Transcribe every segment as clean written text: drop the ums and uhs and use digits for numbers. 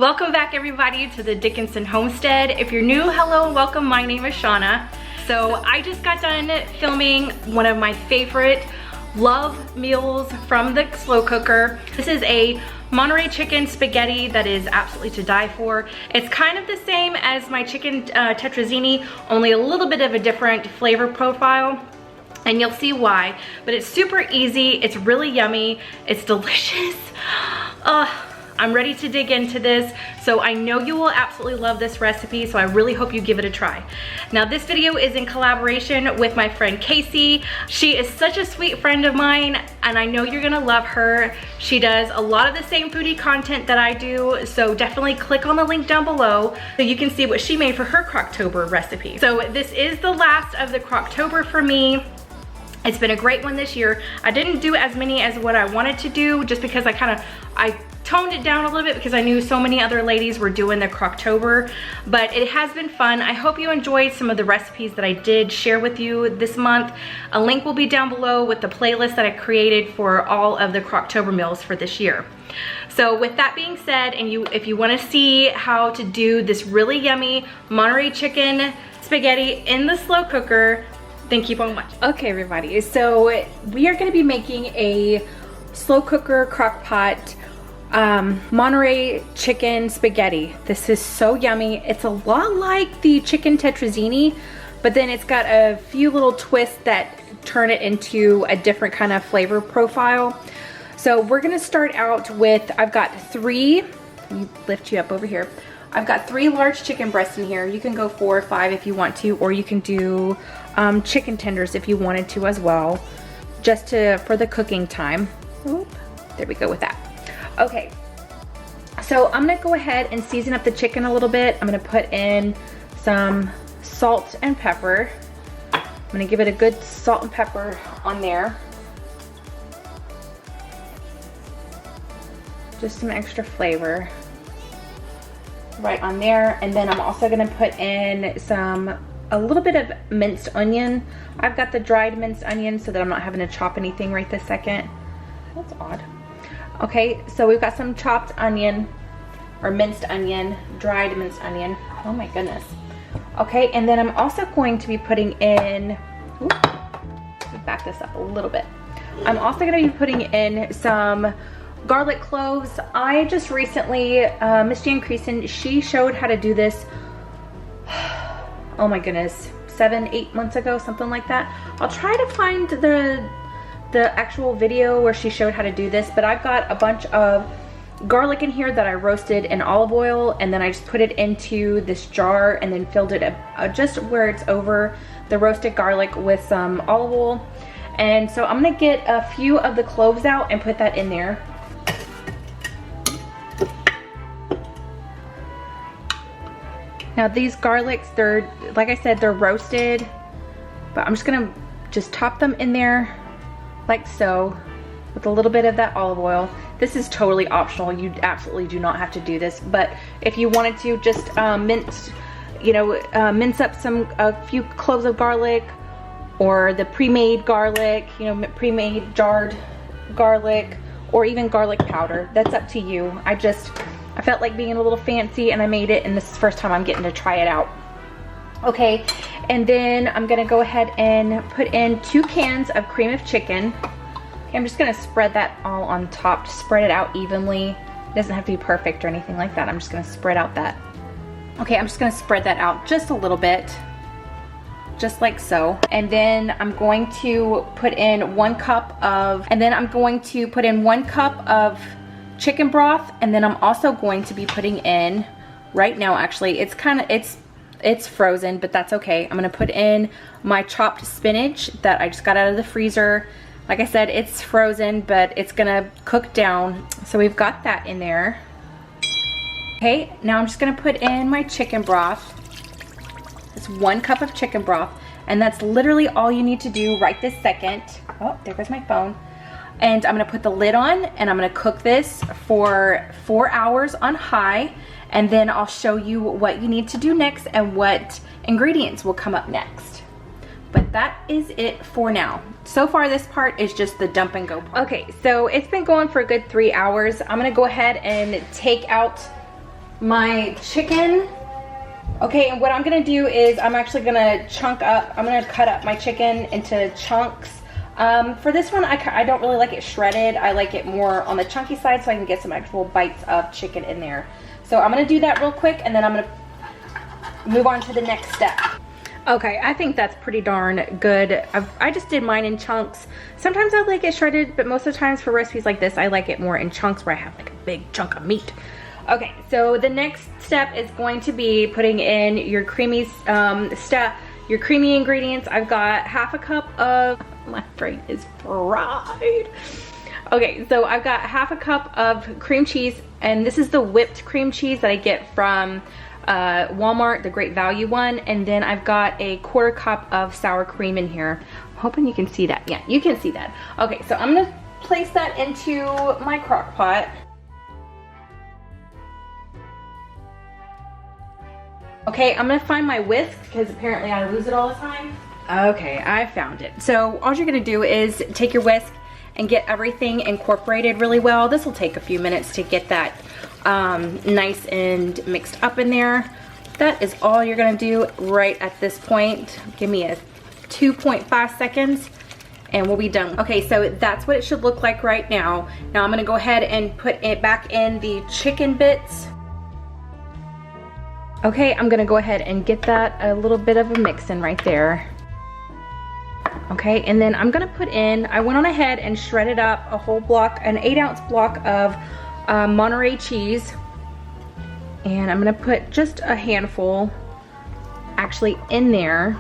Welcome back everybody to the Dickinson Homestead. If you're new, hello and welcome. My name is Shauna. So I just got done filming one of my favorite love meals from the slow cooker. This is a Monterey chicken spaghetti that is absolutely to die for. It's kind of the same as my chicken tetrazzini, only a little bit of a different flavor profile. And you'll see why, but it's super easy, it's really yummy, it's delicious. I'm ready to dig into this, so I know you will absolutely love this recipe, so I really hope you give it a try. Now this video is in collaboration with my friend Casey. She is such a sweet friend of mine, and I know you're gonna love her. She does a lot of the same foodie content that I do, so definitely click on the link down below so you can see what she made for her Crocktober recipe. So this is the last of the Crocktober for me. It's been a great one this year. I didn't do as many as what I wanted to do just because I toned it down a little bit because I knew so many other ladies were doing the Crocktober, but it has been fun. I hope you enjoyed some of the recipes that I did share with you this month. A link will be down below with the playlist that I created for all of the Crocktober meals for this year. So with that being said, and if you want to see how to do this really yummy Monterey chicken spaghetti in the slow cooker, then keep on watching. Okay everybody, so we are going to be making a slow cooker crock pot Monterey chicken spaghetti. This is so yummy. It's a lot like the chicken tetrazzini, but then it's got a few little twists that turn it into a different kind of flavor profile. So we're going to start out with, I've got three, let me lift you up over here. I've got 3 large chicken breasts in here. You can go 4 or 5 if you want to, or you can do chicken tenders if you wanted to as well, just for the cooking time. Oop, there we go with that. Okay, so I'm gonna go ahead and season up the chicken a little bit. I'm gonna put in some salt and pepper. I'm gonna give it a good salt and pepper on there. Just some extra flavor right on there. And then I'm also gonna put in a little bit of minced onion. I've got the dried minced onion so that I'm not having to chop anything right this second. That's odd. Okay, so we've got some chopped onion, or minced onion, dried minced onion. Oh my goodness. Okay, and then I'm also going to be putting in, let me back this up a little bit. I'm also gonna be putting in some garlic cloves. I just recently, Miss Jan Creson, she showed how to do this, oh my goodness, 7-8 months ago, something like that. I'll try to find the actual video where she showed how to do this, but I've got a bunch of garlic in here that I roasted in olive oil, and then I just put it into this jar and then filled it just where it's over the roasted garlic with some olive oil. And so I'm gonna get a few of the cloves out and put that in there. Now these garlics, they're, like I said, they're roasted, but I'm just gonna top them in there like so with a little bit of that olive oil. This is totally optional. You absolutely do not have to do this, but if you wanted to, just mince up a few cloves of garlic, or the pre-made garlic, pre-made jarred garlic, or even garlic powder. That's up to you. I felt like being a little fancy and I made it, and this is the first time I'm getting to try it out. Okay, and then I'm gonna go ahead and put in 2 cans of cream of chicken. Okay, I'm just gonna spread that all on top, just spread it out evenly. It doesn't have to be perfect or anything like that. I'm just gonna spread out that. Okay, I'm just gonna spread that out just a little bit, just like so. And then I'm going to put in 1 cup of, chicken broth, and then I'm also going to be putting in, right now actually, it's frozen, but that's okay. I'm gonna put in my chopped spinach that I just got out of the freezer. Like I said, it's frozen, but it's gonna cook down. So we've got that in there. Okay, now I'm just gonna put in my chicken broth. It's 1 cup of chicken broth, and that's literally all you need to do right this second. Oh, there goes my phone. And I'm gonna put the lid on, and I'm gonna cook this for 4 hours on high, and then I'll show you what you need to do next and what ingredients will come up next. But that is it for now. So far this part is just the dump and go part. Okay, so it's been going for a good 3 hours. I'm gonna go ahead and take out my chicken. Okay, and what I'm gonna do is I'm actually gonna I'm gonna cut up my chicken into chunks. For this one, I don't really like it shredded. I like it more on the chunky side so I can get some actual bites of chicken in there. So I'm gonna do that real quick and then I'm gonna move on to the next step. Okay, I think that's pretty darn good. I just did mine in chunks. Sometimes I like it shredded, but most of the times for recipes like this, I like it more in chunks where I have like a big chunk of meat. Okay, so the next step is going to be putting in your creamy your creamy ingredients. I've got half a cup of, my brain is fried. Okay, so I've got half a cup of cream cheese, and this is the whipped cream cheese that I get from Walmart, the Great Value one, and then I've got a 1/4 cup of sour cream in here. I'm hoping you can see that. Yeah, you can see that. Okay, so I'm gonna place that into my crock pot. Okay, I'm gonna find my whisk because apparently I lose it all the time. Okay, I found it. So all you're gonna do is take your whisk and get everything incorporated really well. This will take a few minutes to get that nice and mixed up in there. That is all you're gonna do right at this point. Give me a 2.5 seconds and we'll be done. Okay, so that's what it should look like right now. Now I'm gonna go ahead and put it back in the chicken bits. Okay, I'm gonna go ahead and get that a little bit of a mix in right there. Okay, and then I'm gonna put in, I went on ahead and shredded up a whole block, an 8-ounce block of Monterey cheese. And I'm gonna put just a handful actually in there.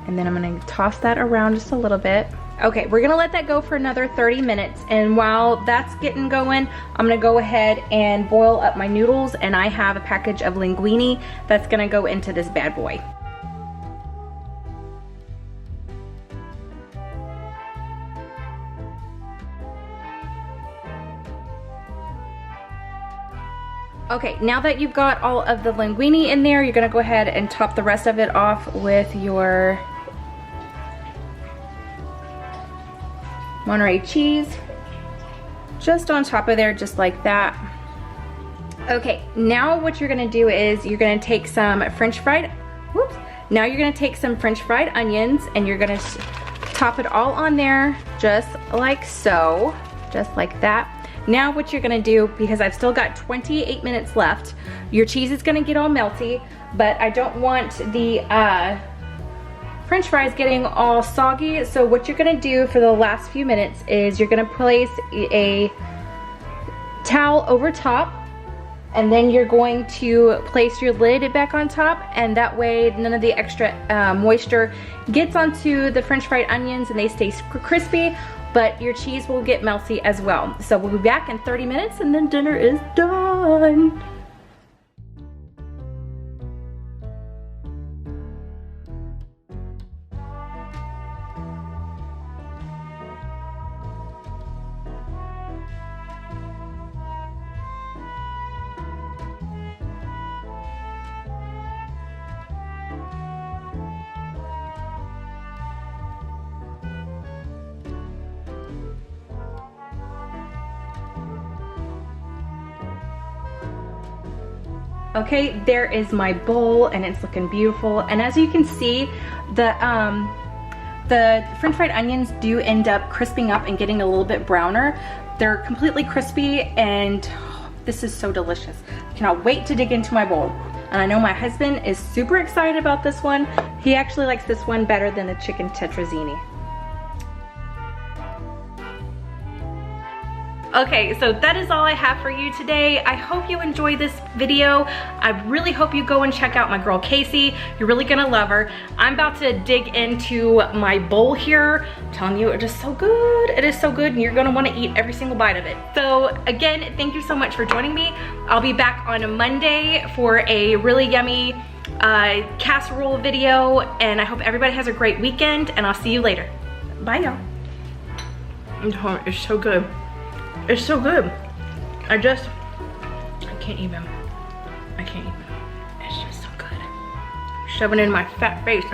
And then I'm gonna toss that around just a little bit. Okay, we're gonna let that go for another 30 minutes. And while that's getting going, I'm gonna go ahead and boil up my noodles, and I have a package of linguine that's gonna go into this bad boy. Okay, now that you've got all of the linguine in there, you're gonna go ahead and top the rest of it off with your Monterey cheese, just on top of there, just like that. Okay, now what you're gonna do is you're gonna take some French fried onions, and you're gonna top it all on there, just like so, just like that. Now what you're gonna do, because I've still got 28 minutes left, your cheese is gonna get all melty, but I don't want the French fries getting all soggy. So what you're gonna do for the last few minutes is you're gonna place a towel over top, and then you're going to place your lid back on top, and that way none of the extra moisture gets onto the French fried onions and they stay crispy, but your cheese will get melty as well. So we'll be back in 30 minutes and then dinner is done. Okay, there is my bowl and it's looking beautiful. And as you can see, the French fried onions do end up crisping up and getting a little bit browner. They're completely crispy, and this is so delicious. I cannot wait to dig into my bowl. And I know my husband is super excited about this one. He actually likes this one better than the chicken tetrazzini. Okay, so that is all I have for you today. I hope you enjoyed this video. I really hope you go and check out my girl Casey. You're really gonna love her. I'm about to dig into my bowl here. I'm telling you, it is so good. It is so good, and you're gonna wanna eat every single bite of it. So again, thank you so much for joining me. I'll be back on a Monday for a really yummy casserole video, and I hope everybody has a great weekend, and I'll see you later. Bye, y'all. It's so good. It's so good. I can't even. It's just so good. Shoving it in my fat face.